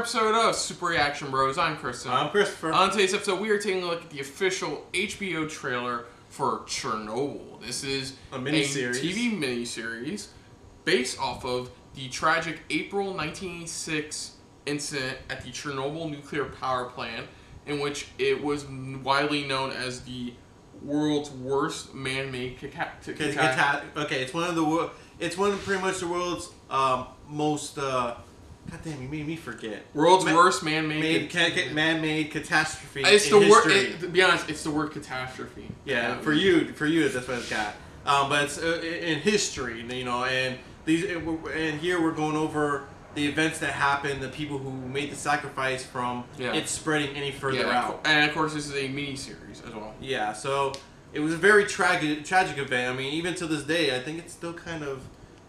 episode of Super Reaction Bros. I'm Kristen. I'm Christopher. On today's episode, we are taking a look at the official HBO trailer for Chernobyl. This is a miniseries. TV miniseries based off of the tragic April 1986 incident at the Chernobyl nuclear power plant, in which it was widely known as the world's worst man-made catastrophe. Okay, it's one of pretty much the world's most. God damn, you made me forget. World's worst man-made catastrophe. It's in the word. history. To be honest, it's the word catastrophe. Yeah, for you, that's what it's got. But it's in history, you know, and here we're going over the events that happened, the people who made the sacrifice from it spreading any further out. And of course, this is a mini-series as well. Yeah, so it was a very tragic event. I mean, even to this day, I think it's still kind of.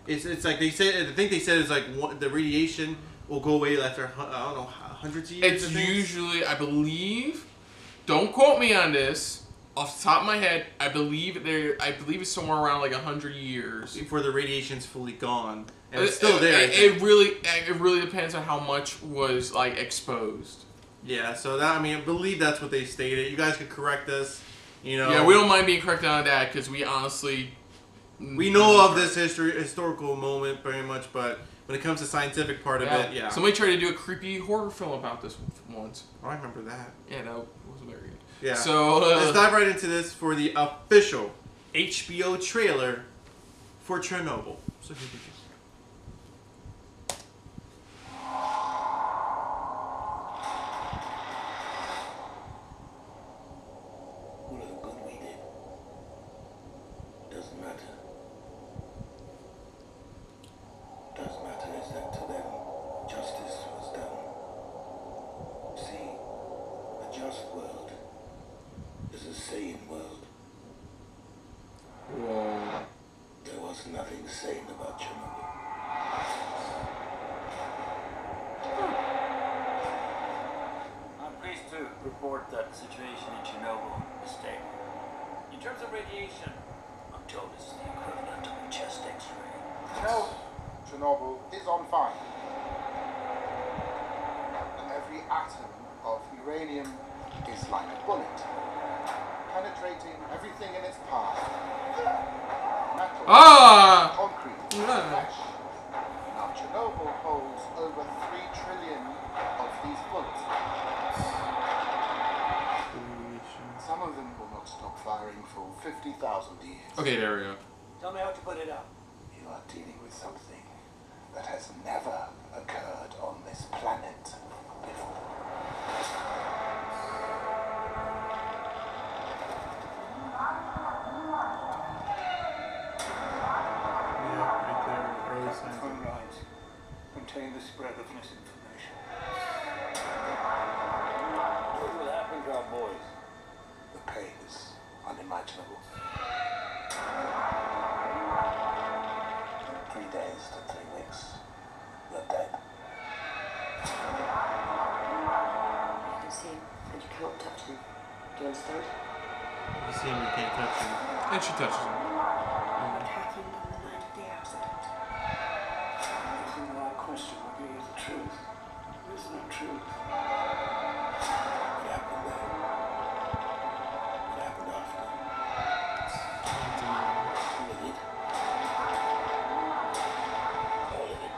It's like they said. I think they said it's like the radiation will go away after I don't know hundreds of years. It's usually, I believe. Don't quote me on this. Off the top of my head, I believe it's somewhere around like 100 years before the radiation's fully gone, and it's still there. It really depends on how much was like exposed. Yeah, so that I believe that's what they stated. You guys could correct us. You know. Yeah, we don't mind being corrected on that because we honestly. We know of this historical moment very much, but when it comes to scientific part of it, yeah. Somebody tried to do a creepy horror film about this once. Oh, I remember that. Yeah, that wasn't very good. Yeah. So let's dive right into this for the official HBO trailer for Chernobyl. So here we go. Nothing sane about Chernobyl. I'm pleased to report that the situation in Chernobyl is stable. In terms of radiation, I'm told it's the equivalent of a chest X-ray. No, Chernobyl is on fire. Every atom of uranium is like a bullet, penetrating everything in its path. Metal, concrete, flesh. Now Chernobyl holds over 3 trillion of these bullets. Some of them will not stop firing for 50,000 years. Okay, there we go. Tell me how to put it out. You are dealing with something that has never occurred on this planet before. Phone lines contain the spread of misinformation. What will happen to our boys? The pain is unimaginable. 3 days to 3 weeks, they're dead. You can see him, and you can't touch him. Do you understand? You see him, you can't touch him. And she touches him. What happened on the night of the accident? The thing that I question would be the truth. There is no truth. What happened then? What happened after? All of it. All of it.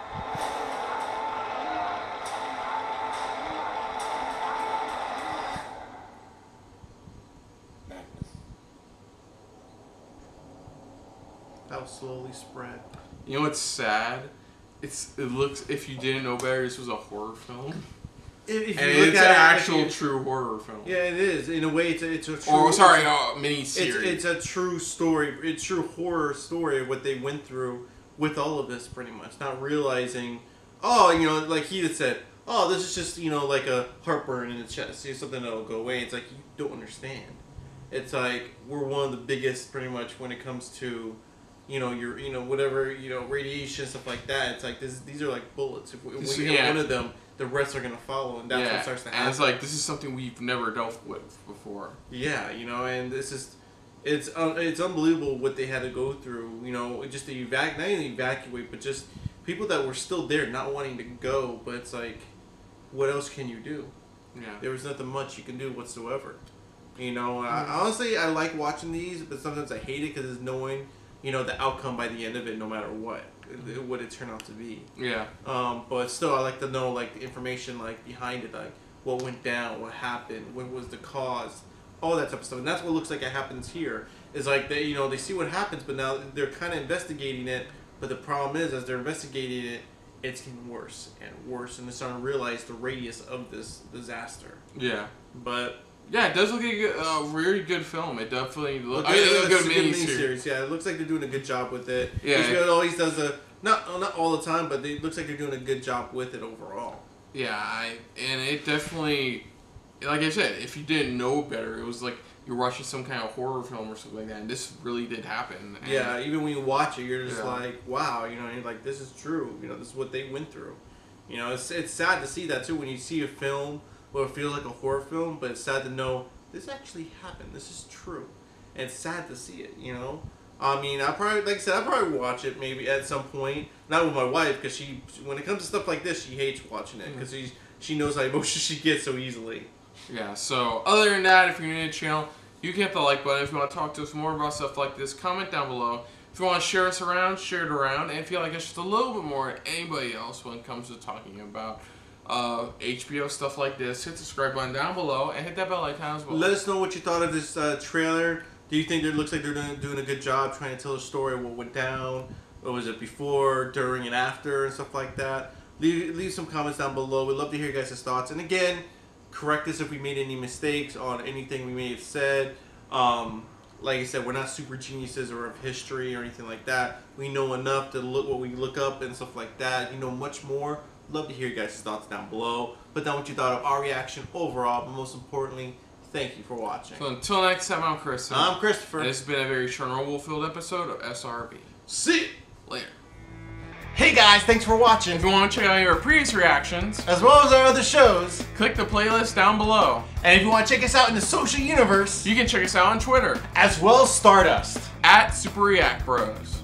Madness. How slowly spread. You know what's sad? It looks, if you didn't know better, this was a horror film. If and you look it's at an it, actual true horror film. Yeah, it is. In a way, it's a true. Or sorry, mini-series. It's a true story. It's a true horror story of what they went through with all of this, pretty much. Not realizing, like he had said, this is just, like a heartburn in the chest. It's something that'll go away. It's like, you don't understand. It's like, we're one of the biggest, pretty much, when it comes to, whatever, radiation, stuff like that. It's like, these are like bullets. If we hit one of them, the rest are going to follow, and that's what starts to happen. And it's like, this is something we've never dealt with before. Yeah, and this is, it's unbelievable what they had to go through, just to not only evacuate, but just people that were still there not wanting to go, but it's like, what else can you do? Yeah. There was nothing much you can do whatsoever. You know, honestly, I like watching these, but sometimes I hate it because it's knowing, you know, the outcome by the end of it, no matter what it turned out to be. Yeah. But still, I like to know, like, the information, like, behind it, like, what went down, what happened, what was the cause, all that type of stuff. And that's what looks like it happens here. Is like, they, you know, they see what happens, but now they're kind of investigating it. But the problem is, as they're investigating it, it's getting worse and worse, and they're starting to realize the radius of this disaster. Yeah. But yeah, it does look like a really good film. It definitely looks like a good miniseries. Yeah, it looks like they're doing a good job with it. Yeah. HBO always does not all the time, but it looks like they're doing a good job with it overall. Yeah, and it definitely, like I said, if you didn't know better, it was like you're watching some kind of horror film or something like that, and this really did happen. And yeah, even when you watch it, you're just like, wow, you know, you're like, this is true. You know, this is what they went through. You know, it's sad to see that too when you see a film where it feels like a horror film, but it's sad to know this actually happened. This is true, and it's sad to see it. You know, I mean, I probably, like I said, I probably watch it maybe at some point. Not with my wife, because when it comes to stuff like this, she hates watching it because she knows how emotional she gets so easily. Yeah. So other than that, if you're new to the channel, you can hit the like button. If you want to talk to us more about stuff like this, comment down below. If you want to share us around, share it around. And if you like us just a little bit more than anybody else when it comes to talking about HBO stuff like this, hit the subscribe button down below and hit that bell icon as well. Let us know what you thought of this trailer. Do you think it looks like they're doing a good job trying to tell a story of what went down? Or was it before, during, and after, and stuff like that? Leave some comments down below. We'd love to hear your guys' thoughts. And again, correct us if we made any mistakes on anything we may have said. Like I said, we're not super geniuses or of history or anything like that. We know enough to look what we look up and stuff like that. You know much more. Love to hear your guys' thoughts down below. Put down what you thought of our reaction overall, but most importantly, thank you for watching. So until next time, I'm Chris. I'm Christopher. And this has been a very Chernobyl-filled episode of SRB. See you later. Hey guys, thanks for watching. If you want to check out our previous reactions, as well as our other shows, click the playlist down below. And if you want to check us out in the social universe, you can check us out on Twitter, as well as Stardust, @SuperReactBros.